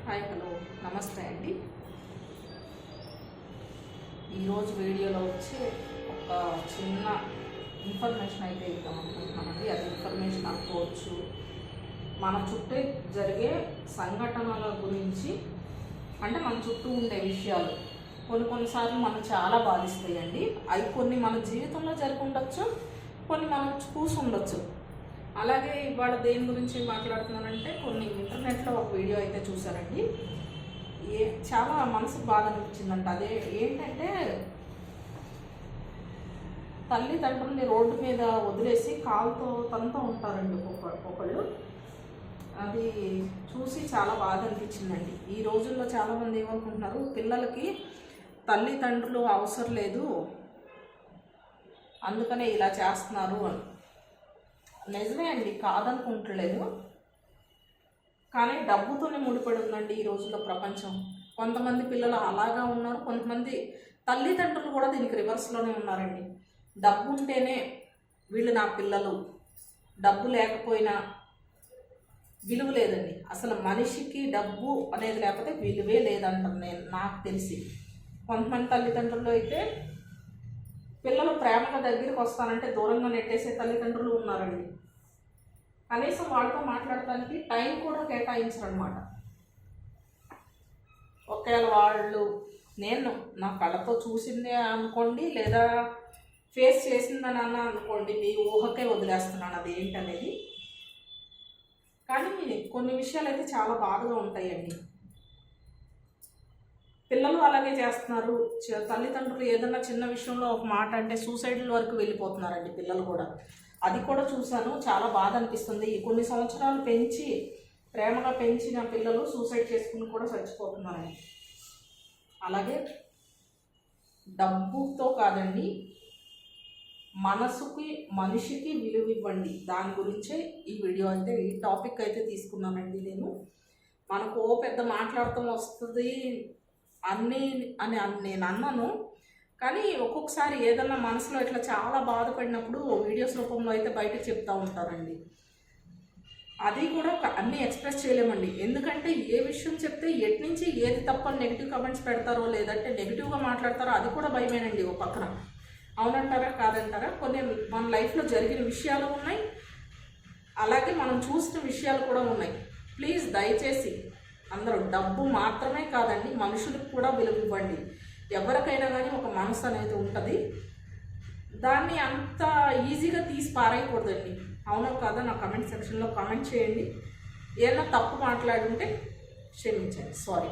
Hi hello నమస్తే అండి. ఈరోజు వీడియోలో వచ్చి ఒక చిన్న ఇన్ఫర్మేషన్ అయితే ఇద్దాం అనుకుంటున్నామండి. అది ఇన్ఫర్మేషన్ అనుకోవచ్చు, మన చుట్టూ జరిగే సంఘటనల గురించి, అంటే మన చుట్టూ ఉండే విషయాలు కొన్నిసార్లు మనం చాలా బాధిస్తాయండి. అవి కొన్ని మన జీవితంలో జరిగి ఉండొచ్చు, కొన్ని మనం చూసి ఉండొచ్చు. అలాగే ఇవాళ దేని గురించి మాట్లాడుతున్నానంటే, కొన్ని ఇంటర్నెట్లో ఒక వీడియో అయితే చూసానండి. చాలా మనసుకు బాధ అనిపించిందంట. అదే ఏంటంటే, తల్లిదండ్రుల్ని రోడ్డు మీద వదిలేసి కాలుతో తంతా ఉంటారండి ఒకళ్ళు. అది చూసి చాలా బాధ అనిపించిందండి. ఈ రోజుల్లో చాలామంది ఏమనుకుంటున్నారు, పిల్లలకి తల్లిదండ్రులు అవసరం లేదు అందుకనే ఇలా చేస్తున్నారు అని. నిజమే అండి, కాదనుకుంటలేదు. కానీ డబ్బుతోనే ముడిపడి ఉందండి ఈ రోజుల్లో ప్రపంచం. కొంతమంది పిల్లలు అలాగా ఉన్నారు, కొంతమంది తల్లిదండ్రులు కూడా దీనికి రివర్స్లోనే ఉన్నారండి. డబ్బు ఉంటేనే వీళ్ళు నా పిల్లలు, డబ్బు లేకపోయినా విలువ లేదండి. అసలు మనిషికి డబ్బు అనేది లేకపోతే విలువే లేదంటారు నాకు తెలిసి. కొంతమంది తల్లిదండ్రులు అయితే పిల్లలు ప్రేమగా దగ్గరికి వస్తానంటే దూరంగా నెట్టేసే తల్లిదండ్రులు ఉన్నారండి. కనీసం వాళ్ళతో మాట్లాడటానికి టైం కూడా కేటాయించరనమాట. ఒకవేళ వాళ్ళు నేను నా కళ్ళతో చూసిందే అనుకోండి, లేదా ఫేస్ చేసిందని అనుకోండి, మీ ఊహకే వదిలేస్తున్నాను అది ఏంటనేది. కానీ కొన్ని విషయాలు అయితే చాలా బాధగా ఉంటాయండి. పిల్లలు అలాగే చేస్తున్నారు. తల్లిదండ్రులు ఏదన్నా చిన్న విషయంలో ఒక మాట అంటే సూసైడ్ల వరకు వెళ్ళిపోతున్నారండి పిల్లలు కూడా. అది కూడా చూశాను, చాలా బాధ అనిపిస్తుంది. కొన్ని సంవత్సరాలు పెంచి ప్రేమగా పెంచిన పిల్లలు సూసైడ్ చేసుకుని కూడా చచ్చిపోతున్నారండి. అలాగే డబ్బుతో కాదండి, మనసుకి మనిషికి విలువ ఇవ్వండి. దాని గురించే ఈ వీడియో అయితే, ఈ టాపిక్ అయితే తీసుకున్నానండి నేను. మనకు పెద్ద మాట్లాడటం వస్తుంది అన్నీ అని నేను అన్నాను. కానీ ఒక్కొక్కసారి ఏదన్నా మనసులో ఇట్లా చాలా బాధపడినప్పుడు వీడియోస్ రూపంలో అయితే బయటకు చెప్తూ ఉంటారండి. అది కూడా అన్నీ ఎక్స్ప్రెస్ చేయలేమండి. ఎందుకంటే ఏ విషయం చెప్తే ఎటు నుంచి ఏది తప్పని నెగిటివ్ కమెంట్స్ పెడతారో, లేదంటే నెగిటివ్గా మాట్లాడతారో అది కూడా భయమేనండి ఓ పక్కన. అవునంటారా కాదంటారా? కొన్ని మన లైఫ్లో జరిగిన విషయాలు ఉన్నాయి, అలాగే మనం చూసిన విషయాలు కూడా ఉన్నాయి. ప్లీజ్ దయచేసి అందరూ డబ్బు మాత్రమే కాదండి, మనుషులకు కూడా విలువ ఇవ్వండి. ఎవరికైనా కానీ ఒక మనసు అనేది ఉంటుంది, దాన్ని అంత ఈజీగా తీసి పారేయకూడదండి. అవునా కాదా? నా కమెంట్ సెక్షన్లో కామెంట్ చేయండి. ఏదైనా తప్పు మాట్లాడుంటే క్షమించండి, సారీ.